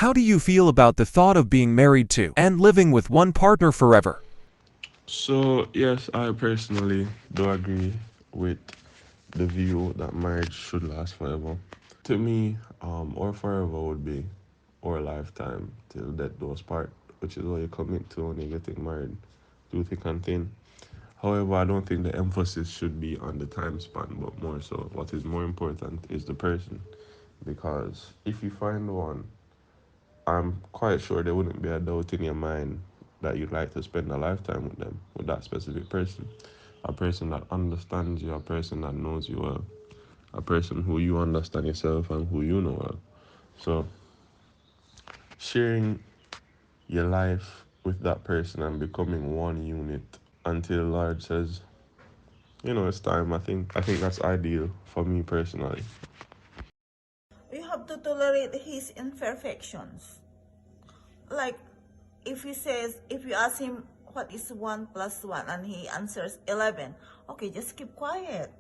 How do you feel about the thought of being married to and living with one partner forever? So, yes, I personally do agree with the view that marriage should last forever. To me, our forever would be our lifetime till death do us part, which is what you commit to when you're getting married, through thick and thin. However, I don't think the emphasis should be on the time span, but more so what is more important is the person. Because if you find one, I'm quite sure there wouldn't be a doubt in your mind that you'd like to spend a lifetime with them, with that specific person. A person that understands you, a person that knows you well, a person who you understand yourself and who you know well. So, sharing your life with that person and becoming one unit until the Lord says, it's time. I think that's ideal for me personally. You have to tolerate his imperfections. Like, if you ask him what is 1 plus 1 and he answers 11, okay, just keep quiet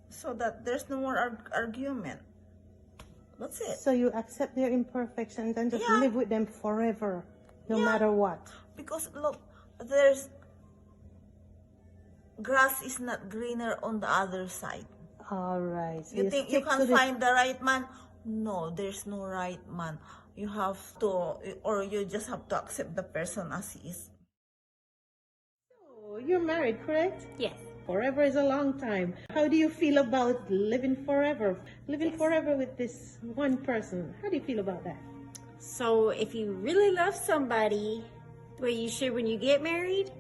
so that there's no more argument. That's it. So you accept their imperfections and just Yeah. live with them forever, no Yeah. matter what. Because look, there's grass is not greener on the other side. All right. So You think you stick to can the- find the right man? No, there's no right man. You have to, or you just have to accept the person as he is. Oh, you're married, correct? Yes. Forever is a long time. How do you feel about living forever? Living forever with this one person. How do you feel about that? So if you really love somebody the way you should when you get married,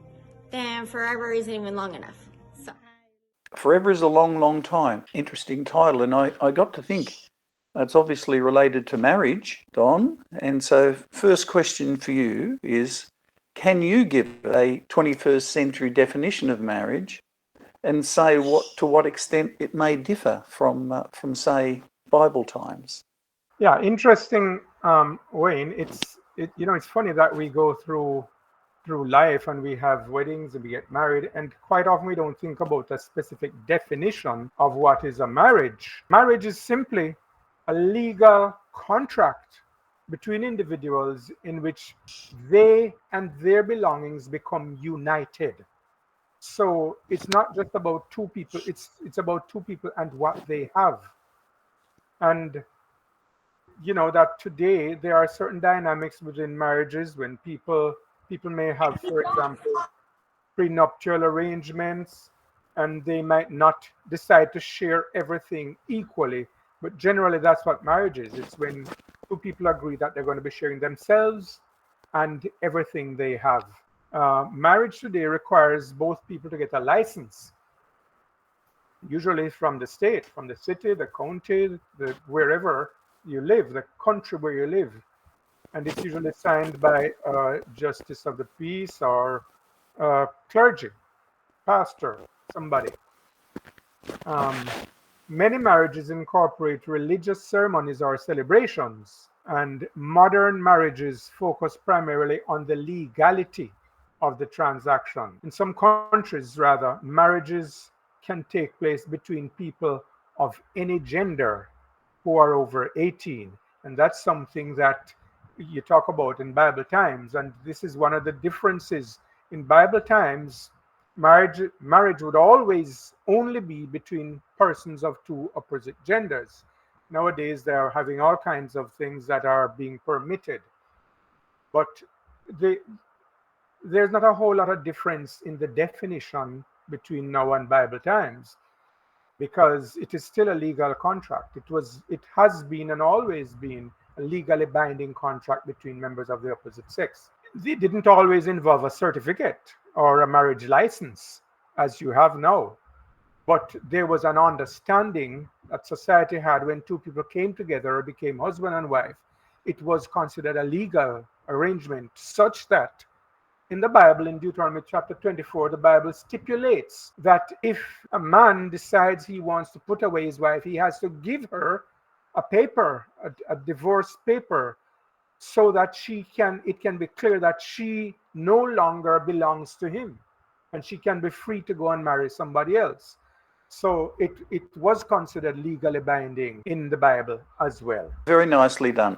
then forever isn't even long enough. So Forever is a long, long time. Interesting title. And I got to think that's obviously related to marriage, Don. And so, first question for you is, can you give a 21st century definition of marriage and say to what extent it may differ from say, Bible times? Yeah, interesting, Wayne. It's funny that we go through life and we have weddings and we get married, and quite often we don't think about a specific definition of what is a marriage. Marriage is simply a legal contract between individuals in which they and their belongings become united. So it's not just about two people, it's about two people and what they have. And you know that today there are certain dynamics within marriages when people may have, for example, prenuptial arrangements, and they might not decide to share everything equally, but generally that's what marriage is. It's when two people agree that they're going to be sharing themselves and everything they have. Marriage today requires both people to get a license, usually from the state, from the city, the county, wherever you live, the country where you live. And it's usually signed by a justice of the peace or clergy, pastor, somebody. Many marriages incorporate religious ceremonies or celebrations, and modern marriages focus primarily on the legality of the transaction. In some countries, rather, marriages can take place between people of any gender who are over 18. And that's something that you talk about in Bible times. And this is one of the differences. In Bible times, marriage would always only be between persons of two opposite genders. Nowadays, they are having all kinds of things that are being permitted. But there's not a whole lot of difference in the definition between now and Bible times, because it is still a legal contract. It has been and always been a legally binding contract between members of the opposite sex. It didn't always involve a certificate or a marriage license as you have now, but there was an understanding that society had when two people came together or became husband and wife. It was considered a legal arrangement, such that in the Bible, in Deuteronomy chapter 24, the Bible stipulates that if a man decides he wants to put away his wife, he has to give her a paper, a divorce paper, so that it can be clear that she no longer belongs to him and she can be free to go and marry somebody else. So it was considered legally binding in the Bible as well. Very nicely done.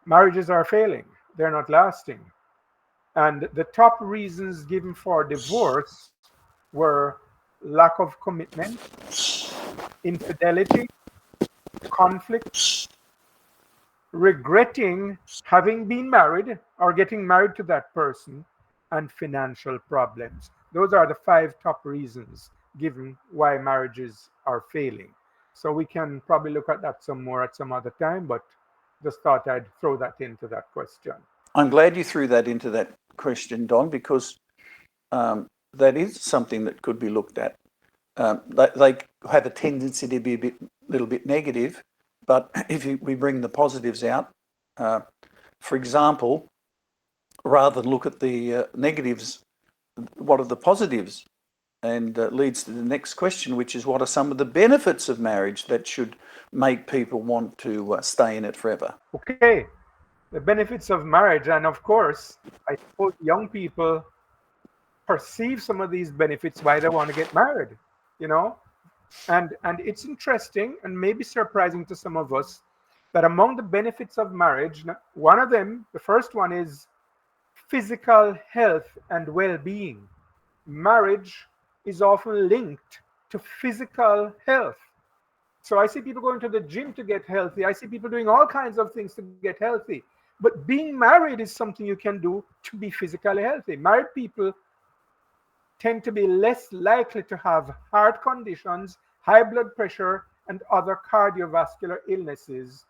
marriages are failing, they're not lasting. And the top reasons given for divorce were lack of commitment, infidelity, conflict, regretting having been married or getting married to that person, and financial problems. Those are the five top reasons given why marriages are failing. So we can probably look at that some more at some other time, but just thought I'd throw that into that question. I'm glad you threw that into that question, Don, because that is something that could be looked at. They have a tendency to be a little bit negative, but if we bring the positives out, for example, rather than look at the negatives, what are the positives? And leads to the next question, which is what are some of the benefits of marriage that should make people want to stay in it forever? Okay, the benefits of marriage, and of course, I suppose young people perceive some of these benefits why they want to get married, you know? And it's interesting and maybe surprising to some of us that among the benefits of marriage, one of them, the first one is physical health and well-being. Marriage is often linked to physical health. So I see people going to the gym to get healthy. I see people doing all kinds of things to get healthy. But being married is something you can do to be physically healthy. Married people tend to be less likely to have heart conditions, high blood pressure, and other cardiovascular illnesses,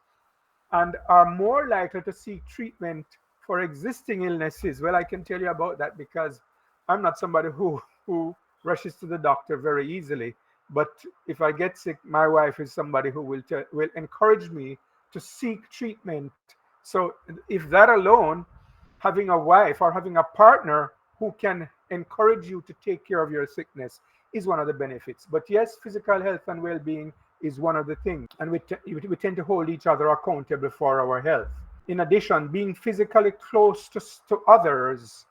and are more likely to seek treatment for existing illnesses. Well, I can tell you about that because I'm not somebody who rushes to the doctor very easily. But if I get sick, my wife is somebody who will encourage me to seek treatment. So if that alone, having a wife or having a partner who can encourage you to take care of your sickness is one of the benefits. But yes, physical health and well-being is one of the things, and we tend to hold each other accountable for our health. In addition, being physically close to others,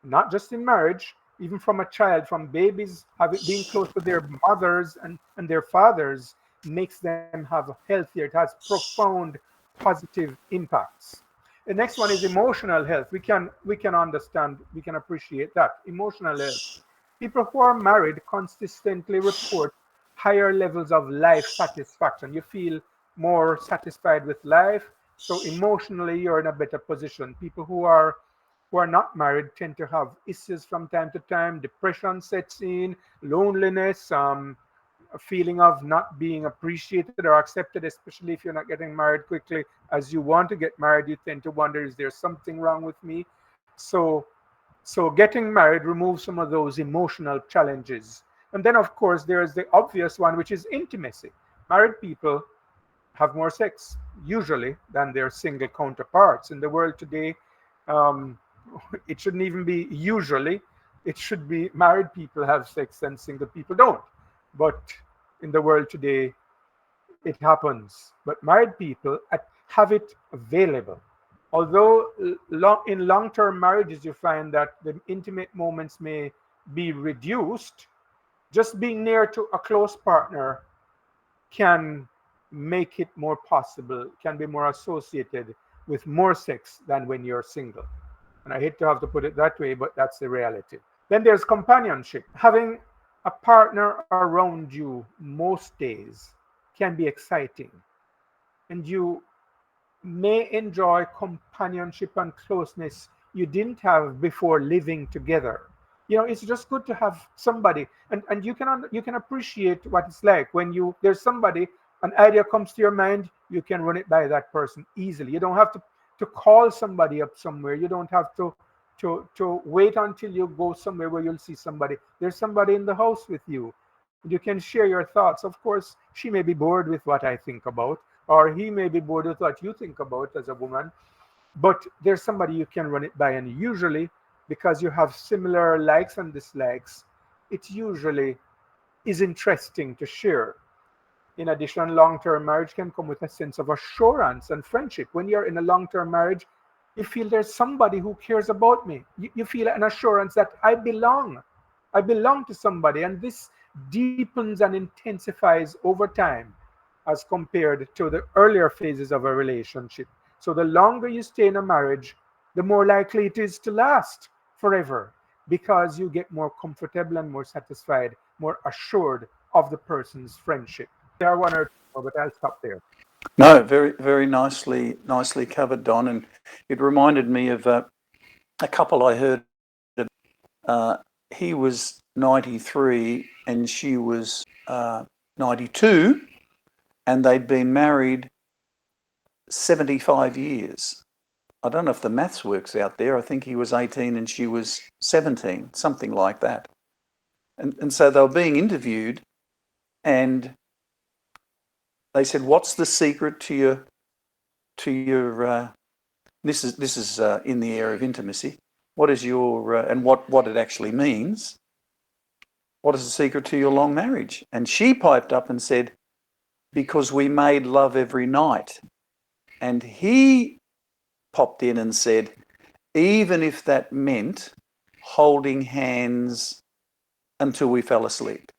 not just in marriage, even from a child, from babies, being close to their mothers and their fathers makes them have healthier. It has profound positive impacts. The next one is emotional health. We can understand, we can appreciate that. Emotional health. People who are married consistently report higher levels of life satisfaction. You feel more satisfied with life. So emotionally, you're in a better position. People who are not married tend to have issues from time to time. Depression sets in, loneliness, a feeling of not being appreciated or accepted, especially if you're not getting married quickly as you want to get married. You tend to wonder, is there something wrong with me? So getting married removes some of those emotional challenges. And then, of course, there's the obvious one, which is intimacy. Married people have more sex usually than their single counterparts. In the world today, um, it shouldn't even be usually. It should be married people have sex and single people don't. But in the world today, it happens. But married people have it available. Although in long-term marriages, you find that the intimate moments may be reduced, just being near to a close partner can make it more possible, can be more associated with more sex than when you're single. And I hate to have to put it that way, but that's the reality. Then there's companionship. Having a partner around you most days can be exciting, and you may enjoy companionship and closeness you didn't have before living together. It's just good to have somebody, and you can appreciate what it's like when there's somebody, an idea comes to your mind, you can run it by that person easily. You don't have to call somebody up somewhere. You don't have to wait until you go somewhere where you'll see somebody. There's somebody in the house with you. You can share your thoughts. Of course, she may be bored with what I think about, or he may be bored with what you think about as a woman, but there's somebody you can run it by. And usually, because you have similar likes and dislikes, it usually is interesting to share. In addition, long-term marriage can come with a sense of assurance and friendship. When you're in a long-term marriage, you feel there's somebody who cares about me. You feel an assurance that I belong. I belong to somebody. And this deepens and intensifies over time as compared to the earlier phases of a relationship. So the longer you stay in a marriage, the more likely it is to last forever, because you get more comfortable and more satisfied, more assured of the person's friendship. There are one or two more, but I'll stop there. No, very, very nicely covered, Don. And it reminded me of a couple I heard. Uh, he was 93 and she was 92, and they'd been married 75 years. I don't know if the maths works out there. I think he was 18 and she was 17, something like that. And so they were being interviewed, and they said, "What's the secret to your this is in the area of intimacy. What is your and what it actually means? What is the secret to your long marriage?" And she piped up and said, "Because we made love every night." And he popped in and said, "Even if that meant holding hands until we fell asleep."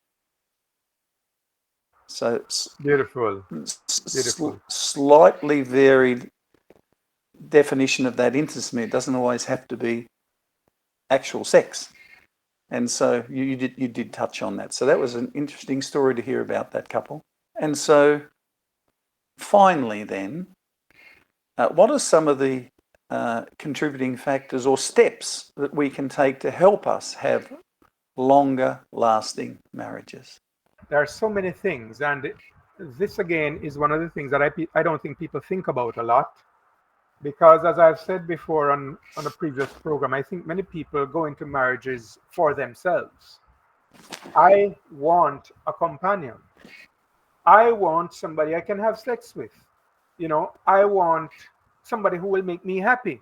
So Beautiful. Beautiful. slightly varied definition of that intimacy. It doesn't always have to be actual sex. And so you did touch on that. So that was an interesting story to hear about that couple. And so finally then, what are some of the contributing factors or steps that we can take to help us have longer lasting marriages? There are so many things, and this again is one of the things that I don't think people think about a lot, because as I've said before on a previous program, I think many people go into marriages for themselves. I want a companion. I want somebody I can have sex with. I want somebody who will make me happy.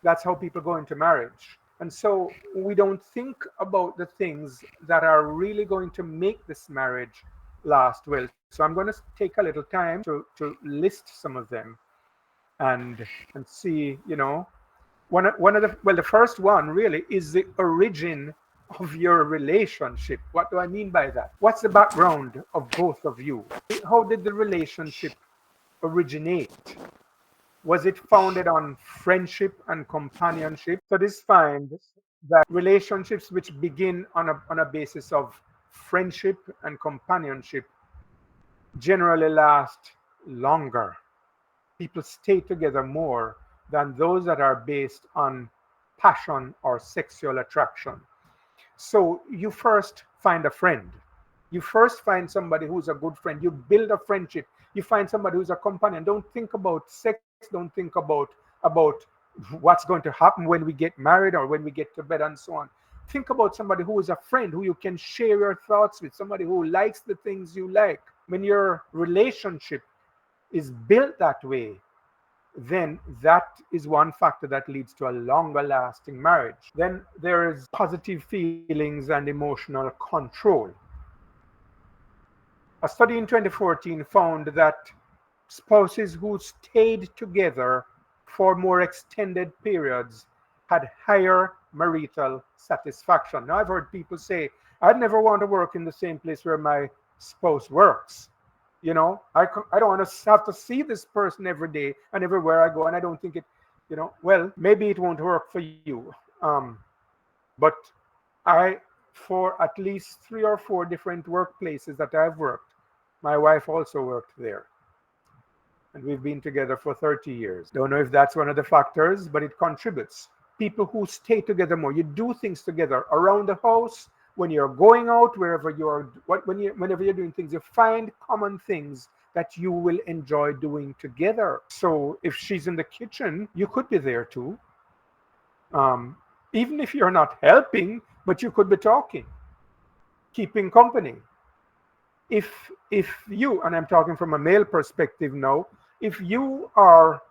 That's how people go into marriage. And so we don't think about the things that are really going to make this marriage last well. So I'm going to take a little time to list some of them and see, one of the first one really is the origin of your relationship. What do I mean by that? What's the background of both of you? How did the relationship originate? Was it founded on friendship and companionship? So this finds that relationships which begin on a basis of friendship and companionship generally last longer. People stay together more than those that are based on passion or sexual attraction. So you first find a friend. You first find somebody who's a good friend. You build a friendship. You find somebody who's a companion. Don't think about sex. Don't think about what's going to happen when we get married or when we get to bed and so on. Think about somebody who is a friend, who you can share your thoughts with, somebody who likes the things you like. When your relationship is built that way, then that is one factor that leads to a longer lasting marriage. Then there is positive feelings and emotional control. A study in 2014 found that spouses who stayed together for more extended periods had higher marital satisfaction. Now, I've heard people say, "I'd never want to work in the same place where my spouse works. I don't want to have to see this person every day and everywhere I go, and I don't think it, well, maybe it won't work for you. But for at least 3 or 4 different workplaces that I've worked, my wife also worked there. And we've been together for 30 years. Don't know if that's one of the factors, but it contributes. People who stay together more, you do things together around the house, when you're going out, wherever you are, whenever you're doing things, you find common things that you will enjoy doing together. So if she's in the kitchen, you could be there too. Even if you're not helping, but you could be talking, keeping company. If you, and I'm talking from a male perspective now, if you are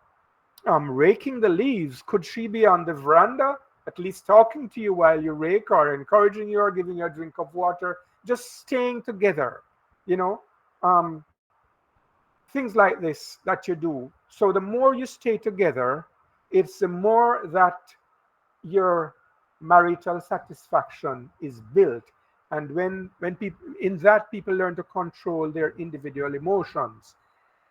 raking the leaves, could she be on the veranda, at least talking to you while you rake, or encouraging you, or giving you a drink of water, just staying together, things like this that you do. So the more you stay together, it's the more that your marital satisfaction is built. And when people learn to control their individual emotions,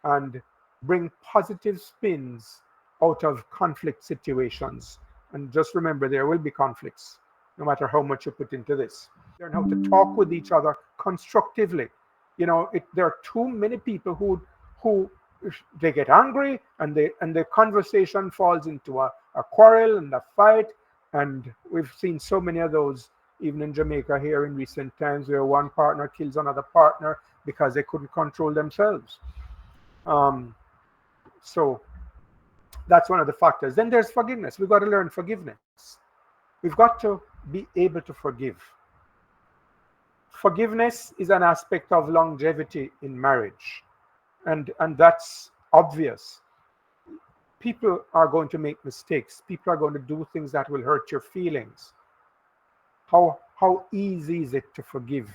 and bring positive spins out of conflict situations. And just remember, there will be conflicts, no matter how much you put into this. Learn how to talk with each other constructively. There are too many people who they get angry, and the conversation falls into a quarrel and a fight. And we've seen so many of those even in Jamaica here in recent times, where one partner kills another partner because they couldn't control themselves. So that's one of the factors. Then there's forgiveness. We've got to learn forgiveness. We've got to be able to forgive. Forgiveness is an aspect of longevity in marriage, and that's obvious. People are going to make mistakes. People are going to do things that will hurt your feelings. How easy is it to forgive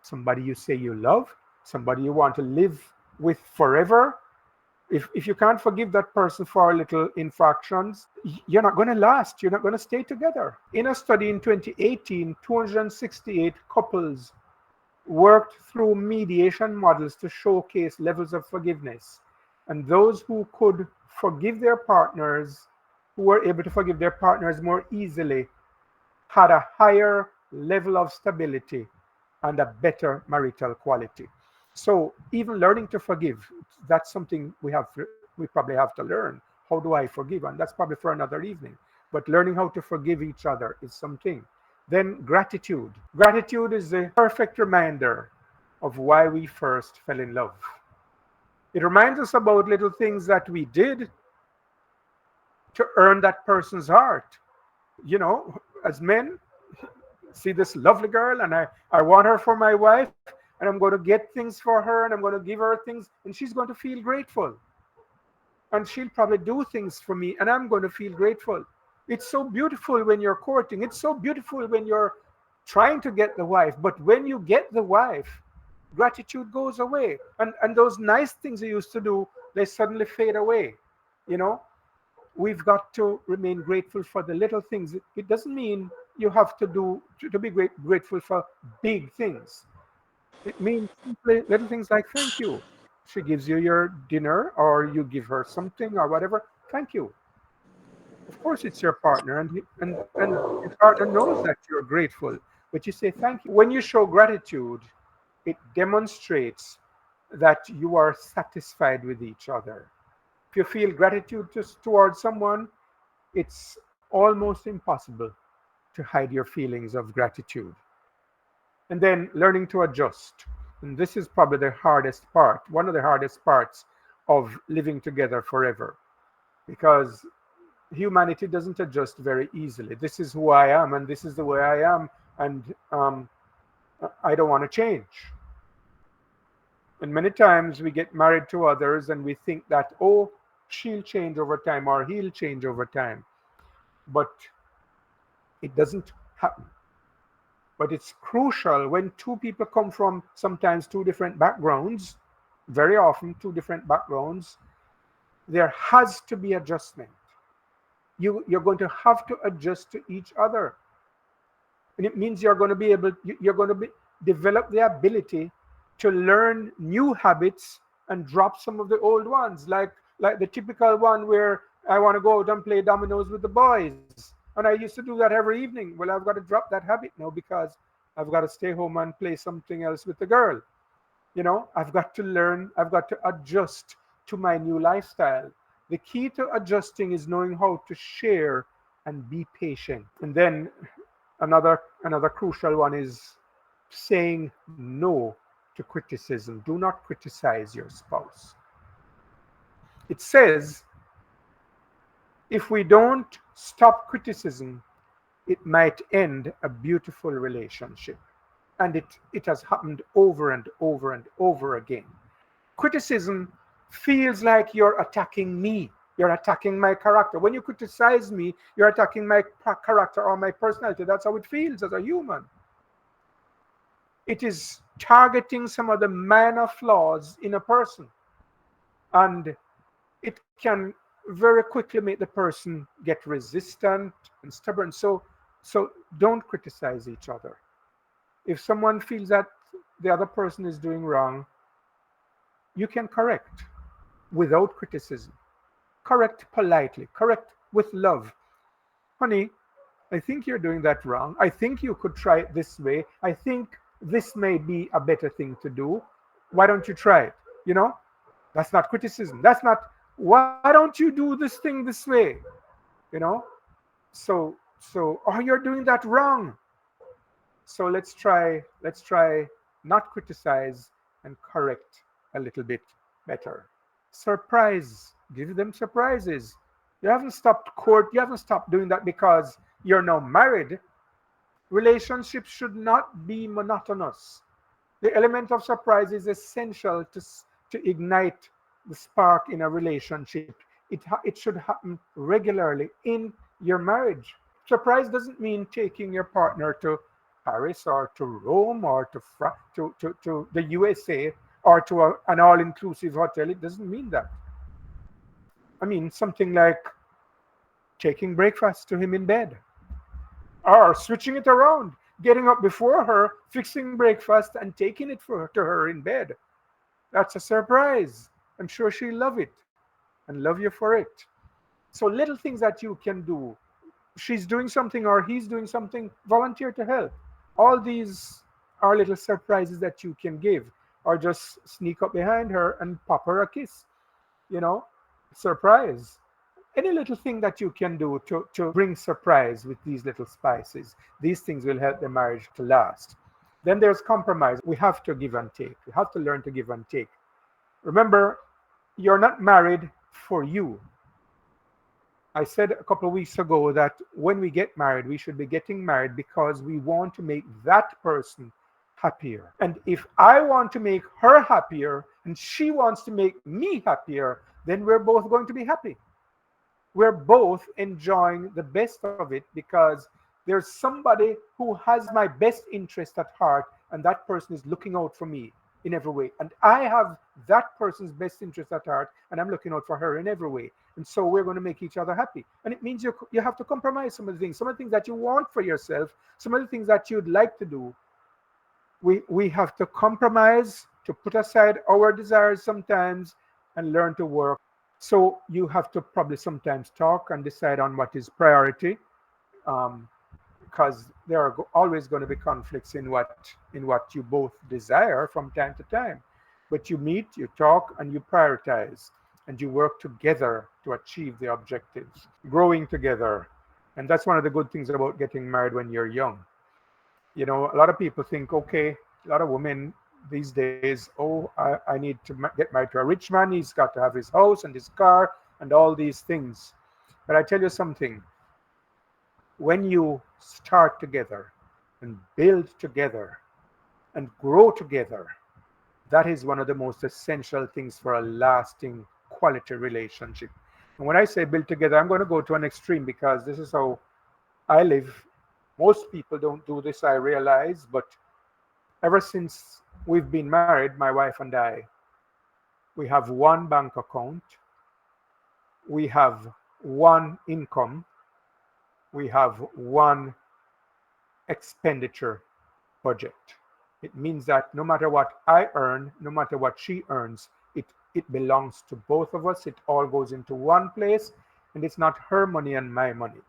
somebody you say you love, somebody you want to live with forever? If you can't forgive that person for little infractions, you're not going to last. You're not going to stay together. In a study in 2018, 268 couples worked through mediation models to showcase levels of forgiveness. And those who could forgive their partners, who were able to forgive their partners more easily, had a higher level of stability and a better marital quality. So even learning to forgive, that's something we probably have to learn. How do I forgive? And that's probably for another evening. But learning how to forgive each other is something. Then gratitude. Gratitude is the perfect reminder of why we first fell in love. It reminds us about little things that we did to earn that person's heart. As men, see this lovely girl, and I want her for my wife, and I'm going to get things for her, and I'm going to give her things, and she's going to feel grateful. And she'll probably do things for me, and I'm going to feel grateful. It's so beautiful when you're courting. It's so beautiful when you're trying to get the wife. But when you get the wife, gratitude goes away. And those nice things you used to do, they suddenly fade away. We've got to remain grateful for the little things. It doesn't mean you have to be grateful for big things. It means simply little things like thank you. She gives you your dinner, or you give her something or whatever. Thank you. Of course, it's your partner, and your partner knows that you're grateful. But you say thank you. When you show gratitude, it demonstrates that you are satisfied with each other. If you feel gratitude towards someone, it's almost impossible to hide your feelings of gratitude. And then learning to adjust. And this is probably the hardest part, one of the hardest parts of living together forever, because humanity doesn't adjust very easily. This is who I am, and this is the way I am, and I don't want to change. And many times we get married to others and we think that, oh, she'll change over time or he'll change over time. But it doesn't happen. But it's crucial when two people come from sometimes two different backgrounds, very often two different backgrounds, there has to be adjustment. You're going to have to adjust to each other. And it means you're going to develop the ability to learn new habits and drop some of the old ones, like the typical one where I want to go out and play dominoes with the boys. And I used to do that every evening. Well, I've got to drop that habit now because I've got to stay home and play something else with the girl. I've got to learn, I've got to adjust to my new lifestyle. The key to adjusting is knowing how to share and be patient. And then another crucial one is saying no to criticism. Do not criticize your spouse. It says, if we don't stop criticism, it might end a beautiful relationship. And it has happened over and over and over again. Criticism feels like you're attacking me. You're attacking my character. When you criticize me, you're attacking my character or my personality. That's how it feels as a human. It is targeting some of the minor flaws in a person. And it can very quickly make the person get resistant and stubborn. So don't criticize each other. If someone feels that the other person is doing wrong, you can correct. without criticism. Correct politely, correct with love. Honey, I think you're doing that wrong. I think you could try it this way. I think this may be a better thing to do. Why don't you try it? You know, that's not criticism. That's not, why don't you do this thing this way? You know, so oh, you're doing that wrong. So let's try not criticize and correct a little bit better. Surprise, give them surprises. You haven't stopped court, you haven't stopped doing that because you're now married. Relationships should not be monotonous. The element of surprise is essential to ignite the spark in a relationship. It should happen regularly in your marriage. Surprise doesn't mean taking your partner to Paris or to Rome or to the USA or to an all-inclusive hotel. It doesn't mean that. I mean something like taking breakfast to him in bed, or switching it around, getting up before her, fixing breakfast, and taking it to her in bed. That's a surprise. I'm sure she'll love it and love you for it. So, little things that you can do. She's doing something or he's doing something, volunteer to help. All these are little surprises that you can give, or just sneak up behind her and pop her a kiss. You know, surprise. Any little thing that you can do to bring surprise with these little spices, these things will help the marriage to last. Then there's compromise. We have to give and take. We have to learn to give and take. Remember, you're not married for you. I said a couple of weeks ago that when we get married, we should be getting married because we want to make that person happier. And if I want to make her happier and she wants to make me happier, then we're both going to be happy. We're both enjoying the best of it because there's somebody who has my best interest at heart, and that person is looking out for me in every way. And I have that person's best interest at heart, and I'm looking out for her in every way. And so we're going to make each other happy. And it means you have to compromise some of the things that you want for yourself, some of the things that you'd like to do. We have to compromise, to put aside our desires sometimes and learn to work. So you have to probably sometimes talk and decide on what is priority, because there are always going to be conflicts in what you both desire from time to time. But you meet, you talk, and you prioritize, and you work together to achieve the objectives, growing together. And that's one of the good things about getting married when you're young. You know, a lot of people think, okay, a lot of women these days, oh, I need to get married to a rich man. He's got to have his house and his car and all these things. But I tell you something, when you start together and build together and grow together, that is one of the most essential things for a lasting quality relationship. And when I say build together, I'm going to go to an extreme because this is how I live. Most people don't do this, I realize, but ever since we've been married, my wife and I, we have one bank account, we have one income, we have one expenditure budget. It means that no matter what I earn, no matter what she earns, it belongs to both of us. It all goes into one place, and it's not her money and my money.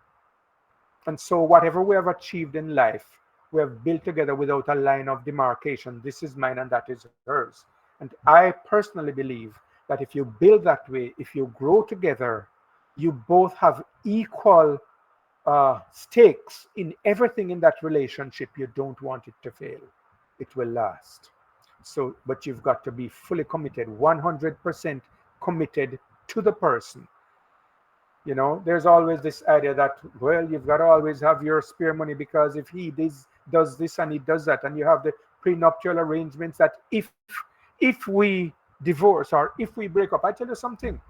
And so whatever we have achieved in life, we have built together without a line of demarcation. This is mine and that is hers. And I personally believe that if you build that way, if you grow together, you both have equal stakes in everything in that relationship. You don't want it to fail. It will last. So, but you've got to be fully committed, 100% committed to the person. You know, there's always this idea that, well, you've got to always have your spare money because if he does this and he does that, and you have the prenuptial arrangements that if we divorce or if we break up, I tell you something,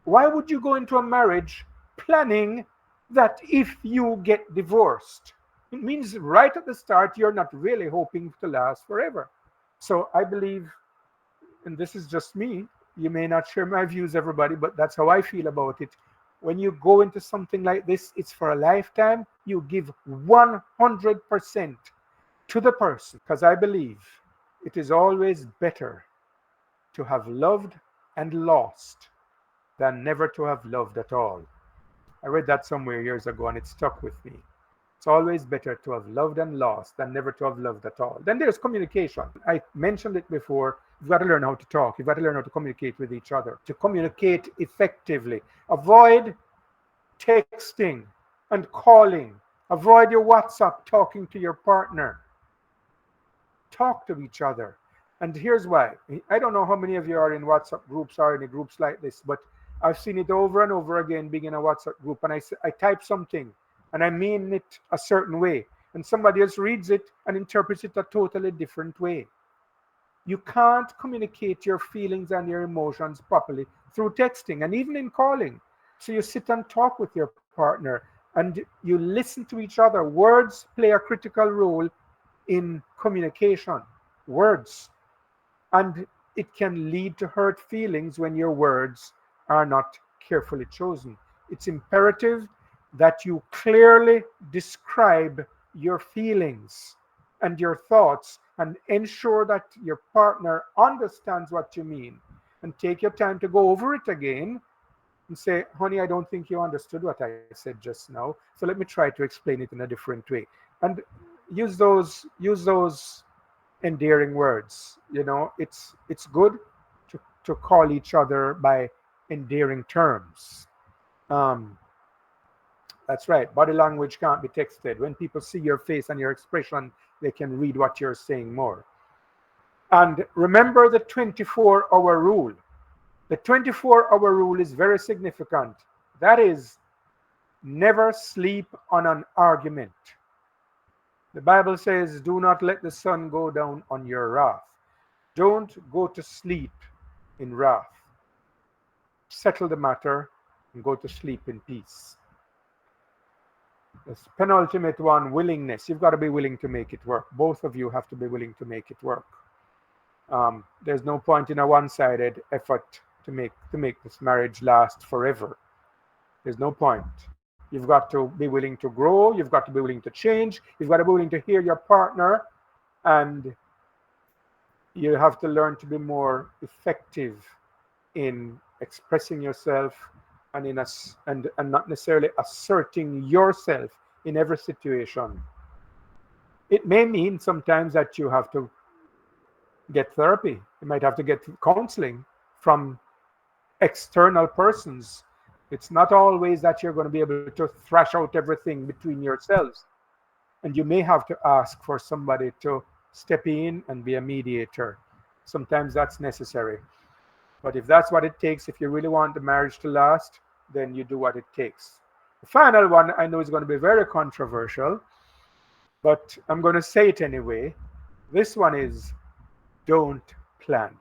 why would you go into a marriage planning that if you get divorced? It means right at the start, you're not really hoping to last forever. So I believe, and this is just me, you may not share my views, everybody, but that's how I feel about it. When you go into something like this, it's for a lifetime. You give 100% to the person, because I believe it is always better to have loved and lost than never to have loved at all. I read that somewhere years ago and it stuck with me. It's always better to have loved and lost than never to have loved at all. Then there's communication. I mentioned it before. You've got to learn how to talk. You've got to learn how to communicate with each other, to communicate effectively. Avoid texting and calling. Avoid your WhatsApp talking to your partner. Talk to each other. And here's why. I don't know how many of you are in WhatsApp groups or any groups like this, but I've seen it over and over again being in a WhatsApp group, and I type something and I mean it a certain way, and somebody else reads it and interprets it a totally different way. You can't communicate your feelings and your emotions properly through texting and even in calling. So you sit and talk with your partner and you listen to each other. Words play a critical role in communication. Words. And it can lead to hurt feelings when your words are not carefully chosen. It's imperative that you clearly describe your feelings and your thoughts and ensure that your partner understands what you mean. And take your time to go over it again and say, honey, I don't think you understood what I said just now. So let me try to explain it in a different way. And use those endearing words. It's good to call each other by endearing terms. That's right. Body language can't be texted. When people see your face and your expression, they can read what you're saying more. And remember the 24-hour rule. The 24-hour rule is very significant. That is, never sleep on an argument. The Bible says, do not let the sun go down on your wrath. Don't go to sleep in wrath. Settle the matter and go to sleep in peace. The penultimate one, willingness. You've got to be willing to make it work. Both of you have to be willing to make it work. There's no point in a one-sided effort to make this marriage last forever. There's no point. You've got to be willing to grow. You've got to be willing to change. You've got to be willing to hear your partner, and you have to learn to be more effective in expressing yourself and not necessarily asserting yourself in every situation. It may mean sometimes that you have to get therapy. You might have to get counseling from external persons. It's not always that you're going to be able to thrash out everything between yourselves. And you may have to ask for somebody to step in and be a mediator. Sometimes that's necessary. But if that's what it takes, if you really want the marriage to last, then you do what it takes. The final one, I know is going to be very controversial, but I'm going to say it anyway. This one is, don't plan.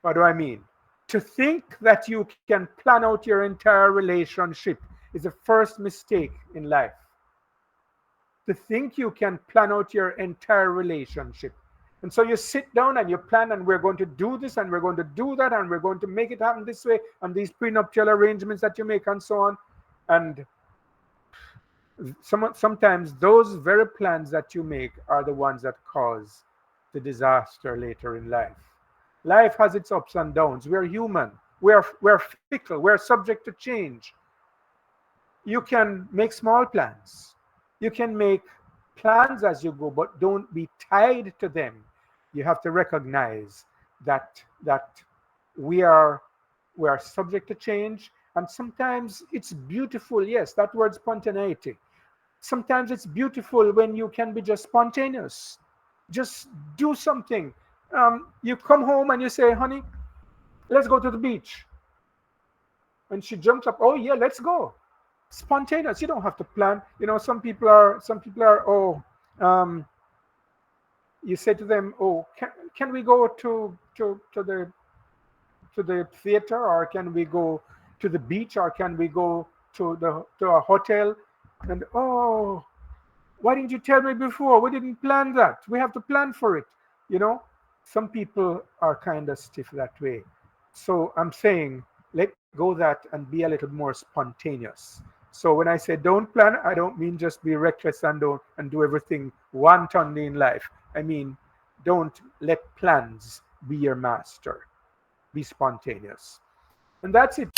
What do I mean? To think that you can plan out your entire relationship is the first mistake in life. To think you can plan out your entire relationship. And so you sit down and you plan, and we're going to do this and we're going to do that and we're going to make it happen this way, and these prenuptial arrangements that you make and so on. And sometimes those very plans that you make are the ones that cause the disaster later in life. Life has its ups and downs. We're human. We're fickle. We're subject to change. You can make small plans. You can make plans as you go, but don't be tied to them. You have to recognize that we are subject to change, and sometimes it's beautiful. Yes, that word spontaneity. Sometimes it's beautiful when you can be just spontaneous. Just do something. You come home and you say, honey, let's go to the beach. And she jumps up, oh yeah, let's go. Spontaneous. You don't have to plan. Some people are, you say to them, oh, can we go to the theater, or can we go to the beach, or can we go to a hotel? And oh, why didn't you tell me before? We didn't plan that. We have to plan for it. Some people are kind of stiff that way. So I'm saying, let go that and be a little more spontaneous. So when I say don't plan, I don't mean just be reckless and do everything wantonly in life. I mean, Don't let plans be your master. Be spontaneous. And that's it.